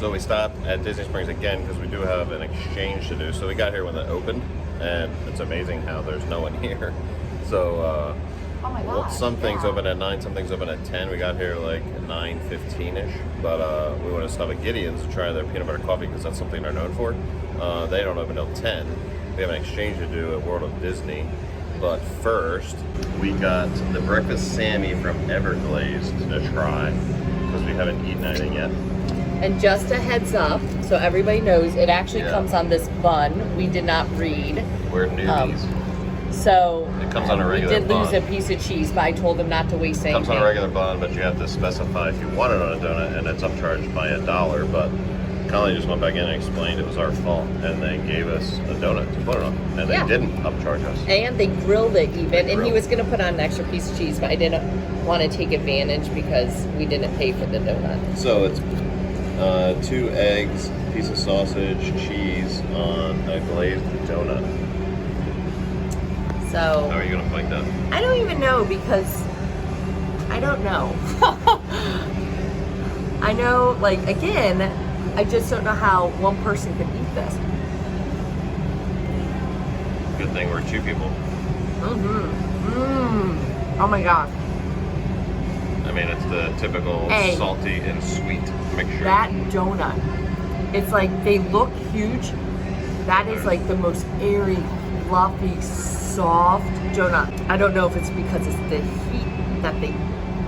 So we stopped at Disney Springs again because we do have an exchange to do. So we got here when it opened, and it's amazing how there's no one here. So oh my God, some things open at 9, some things open at 10. We got here like 9:15ish, but we want to stop at Gideon's to try their peanut butter coffee because that's something they're known for. They don't open till 10. We have an exchange to do at World of Disney. But first, we got the breakfast sammie from Everglazed to try because we haven't eaten anything yet. And just a heads up, so everybody knows, it actually comes on this bun. We did not read. We're newbies. So it comes on a regular bun. We did lose a piece of cheese, but I told them not to waste anything. It comes on a regular bun, but you have to specify if you want it on a donut, and it's upcharged by $1. But Colleen just went back in and explained it was our fault, and they gave us a donut to put it on, and they didn't upcharge us. And they grilled it even, and he was going to put on an extra piece of cheese, but I didn't want to take advantage because we didn't pay for the donut. So it's 2 eggs, piece of sausage, cheese on a glazed donut. So how are you gonna fight that? I don't even know because I don't know. I know, like, again, I just don't know how one person could eat this. Good thing we're 2 people. Oh my God. I mean, it's the typical salty and sweet mixture. That donut, it's like, they look huge. That is like the most airy, fluffy, soft donut. I don't know if it's because it's the heat that they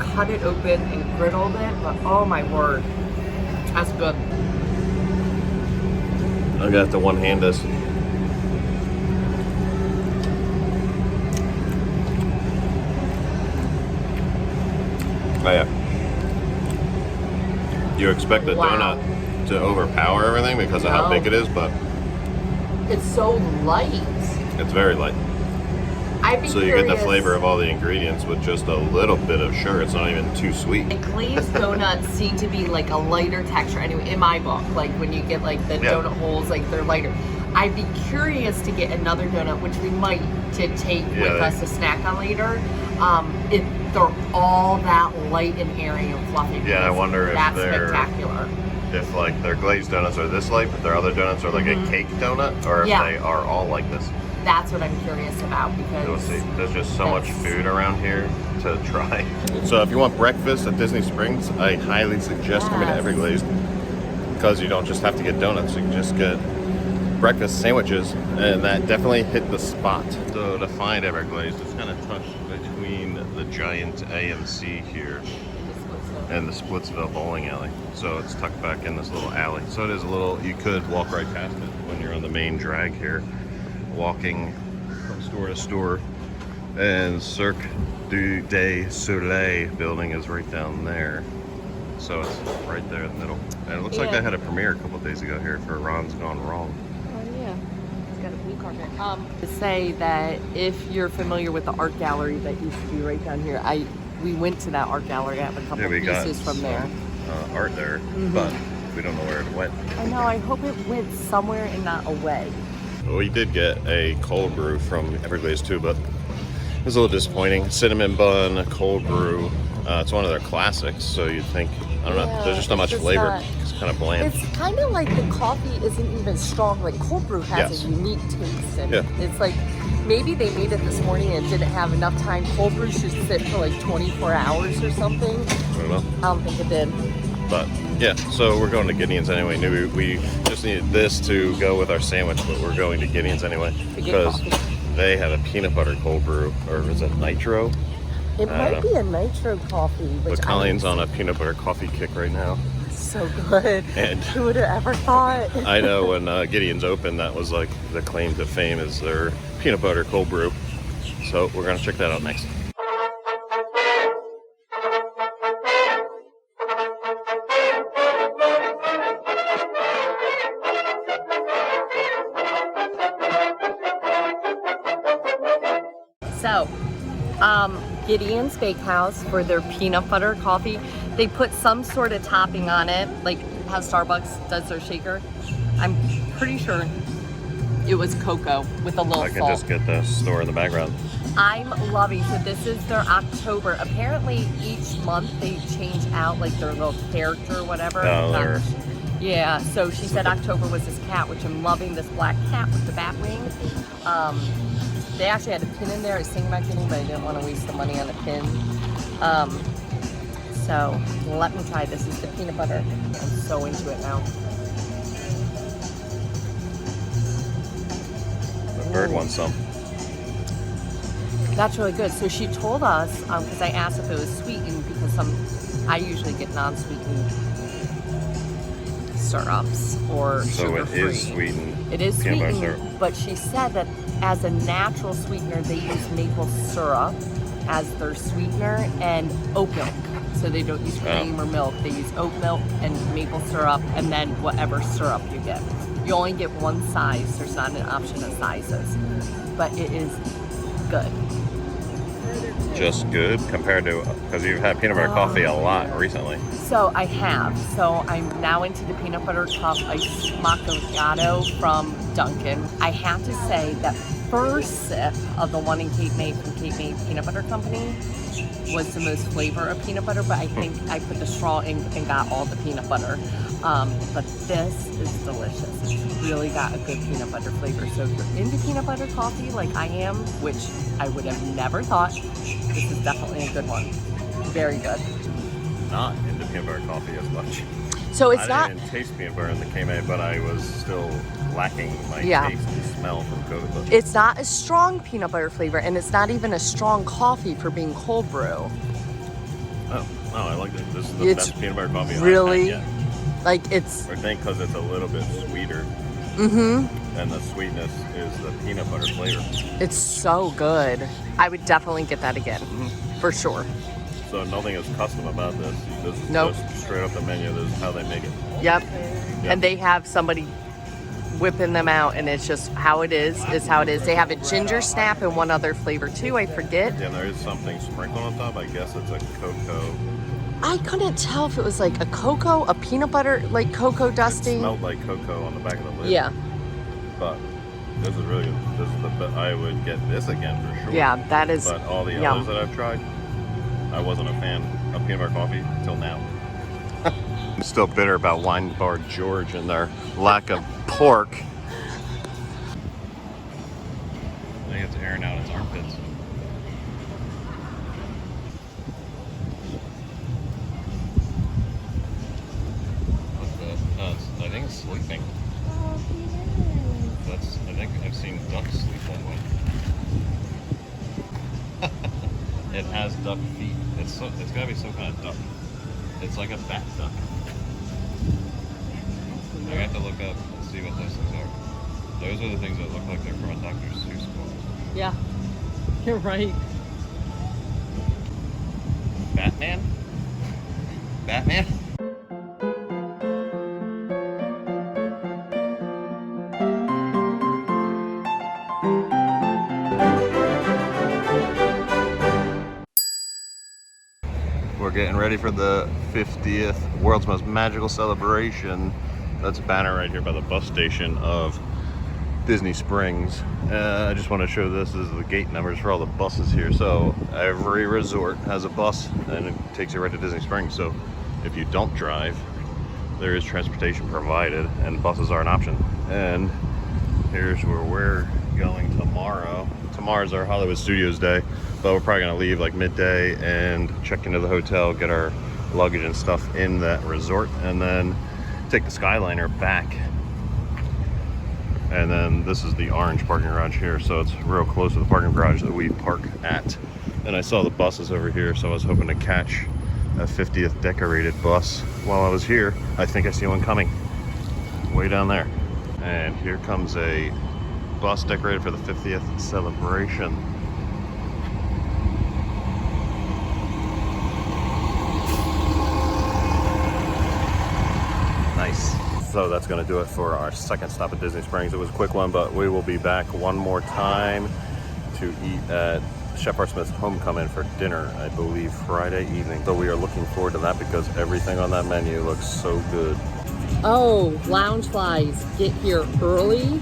cut it open and griddled it, but oh my word, that's good. I'm gonna have to one-hand this. Oh yeah. You expect the donut to overpower everything because of how big it is, but it's so light. It's very light. So you get the flavor of all the ingredients with just a little bit of sugar. It's not even too sweet. The glazed donuts seem to be like a lighter texture anyway, in my book. Like when you get like the donut holes, like they're lighter. I'd be curious to get another donut, which we might, to take with us to snack on later. If they're all that light and airy and fluffy. Yeah, I wonder if they're spectacular. If like their glazed donuts are this light, but their other donuts are like a cake donut, or if they are all like this. That's what I'm curious about because we'll see. There's just so much food around here to try. So if you want breakfast at Disney Springs, I highly suggest coming to Everglazed because you don't just have to get donuts. You can just get breakfast sandwiches, and that definitely hit the spot. So to find Everglazed, it's kind of tucked between the giant AMC here and the Splitsville bowling alley. So it's tucked back in this little alley. So it is a little, you could walk right past it when you're on the main drag here, walking from store to store. And Cirque du Soleil building is right down there. So it's right there in the middle. And it looks like they had a premiere a couple days ago here for Ron's Gone Wrong. Oh yeah, it's got a blue carpet. To say that if you're familiar with the art gallery that used to be right down here, we went to that art gallery. I have a couple pieces from there. Art there, but we don't know where it went. I know, I hope it went somewhere and not away. We did get a cold brew from Everglazed too, but it was a little disappointing. Cinnamon bun, cold brew. It's one of their classics, so you'd think, I don't know, there's just not much flavor. It's kind of bland. It's kind of like the coffee isn't even strong. Like cold brew has a unique taste. And it's like, maybe they made it this morning and didn't have enough time. Cold brew should sit for like 24 hours or something. I don't know. I don't think it did. But yeah, so we're going to Gideon's anyway. We just needed this to go with our sandwich, but we're going to Gideon's anyway because they have a peanut butter cold brew, or is it nitro? It might be a nitro coffee. But Colleen's on a peanut butter coffee kick right now. So good. And who would have ever thought? I know when Gideon's opened, that was like the claim to fame is their peanut butter cold brew. So we're gonna check that out next. So, Gideon's Bakehouse for their peanut butter coffee. They put some sort of topping on it, like how Starbucks does their shaker. I'm pretty sure it was cocoa with a little salt. I can just get the store in the background. I'm loving, so this is their October. Apparently each month they change out like their little character or whatever. Yeah, so she said October was this cat, which I'm loving, this black cat with the bat wings. They actually had a pin in there. I was thinking about getting, but I didn't want to waste the money on a pin. So let me try this. Is the peanut butter. I'm so into it now. The bird wants some. That's really good. So she told us, because I asked if it was sweetened, because I usually get non-sweetened syrups or So it sugar-free. is sweetened. It is peanut butter sweetened, syrup. but she said that as a natural sweetener, they use maple syrup as their sweetener and oat milk. So they don't use cream or milk. They use oat milk and maple syrup and then whatever syrup you get. You only get one size. There's not an option of sizes, but it is good. Just good compared to, because you've had peanut butter coffee a lot recently. So I have. So I'm now into the peanut butter cup iced macchiato from Dunkin'. I have to say that first sip of the one in Cape May from Cape May Peanut Butter Company was the most flavor of peanut butter, but I think I put the straw in and got all the peanut butter. But this is delicious. It's really got a good peanut butter flavor. So if you're into peanut butter coffee like I am, which I would have never thought, this is definitely a good one. Very good. Not into peanut butter coffee as much. So it's I not. didn't taste peanut butter in the K-May, but I was still lacking my taste and smell from COVID. It's not a strong peanut butter flavor, and it's not even a strong coffee for being cold brew. Oh, I like it. This is the It's best peanut butter coffee really, I've had yet. like it's. I think because it's a little bit sweeter. And the sweetness is the peanut butter flavor. It's so good. I would definitely get that again, for sure. So nothing is custom about this. This is Nope. just straight up the menu. This is how they make it. Yep. And they have somebody whipping them out, and it's just how it is how it is. They have a ginger snap and one other flavor too. I forget. Yeah, and there is something sprinkled on top. I guess it's a cocoa. I couldn't tell if it was like a cocoa, a peanut butter, like cocoa It dusting. smelled like cocoa on the back of the lid. Yeah. But this is really good. This is the best. I would get this again for sure. Yeah, that is. But all the yum. others that I've tried, I wasn't a fan of peanut butter coffee until now. I'm still bitter about Wine Bar George and their lack of pork. I think it's airing out its armpits. I think it's sleeping. I think I've seen ducks sleep that way. It has duck feet. It's gotta be some kind of duck. It's like a bat duck. I have to look up and see what those things are. Those are the things that look like they're from a Dr. Seuss book. Yeah. You're right. Batman? Batman? We're getting ready for the 50th World's Most Magical Celebration. That's a banner right here by the bus station of Disney Springs. I just want to show this is the gate numbers for all the buses here. So every resort has a bus and it takes you right to Disney Springs. So if you don't drive, there is transportation provided and buses are an option. And here's where we're going tomorrow. Tomorrow's our Hollywood Studios day, but we're probably gonna leave like midday and check into the hotel, get our luggage and stuff in that resort, and then take the Skyliner back. And then this is the orange parking garage here, so it's real close to the parking garage that we park at. And I saw the buses over here, so I was hoping to catch a 50th decorated bus while I was here. I think I see one coming way down there. And here comes a bus decorated for the 50th celebration. Nice. So that's going to do it for our second stop at Disney Springs. It was a quick one, but we will be back one more time to eat at Chef R. Smith's Homecoming for dinner, I believe Friday evening. So we are looking forward to that because everything on that menu looks so good. Oh, Loungeflies, get here early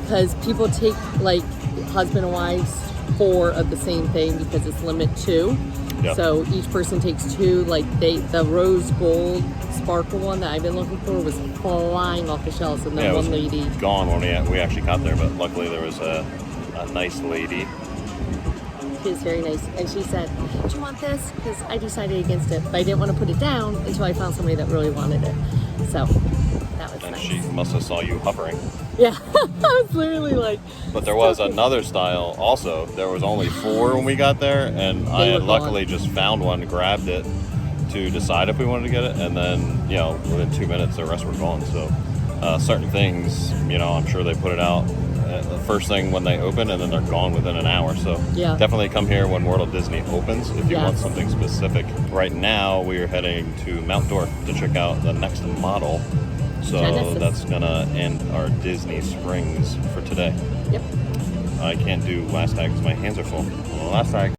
because people take like husband and wives 4 of the same thing because it's limit 2. Yep. So each person takes 2. Like the rose gold sparkle one that I've been looking for was flying off the shelves, and then one lady gone when we actually got there, but luckily there was a nice lady. She was very nice, and she said, "Do you want this?" Because I decided against it, but I didn't want to put it down until I found somebody that really wanted it. So that was and nice. She must have saw you hovering. Yeah, I was literally like. But there was another style also. There was only 4 when we got there, and I had luckily just found one, grabbed it to decide if we wanted to get it, and then within 2 minutes the rest were gone. So certain things, I'm sure they put it out the first thing when they open, and then they're gone within an hour. So definitely come here when World of Disney opens if you want something specific. Right now we are heading to Mount Dora to check out the next model. So that's gonna end our Disney Springs for today. Yep. I can't do last tag because my hands are full. Last tag.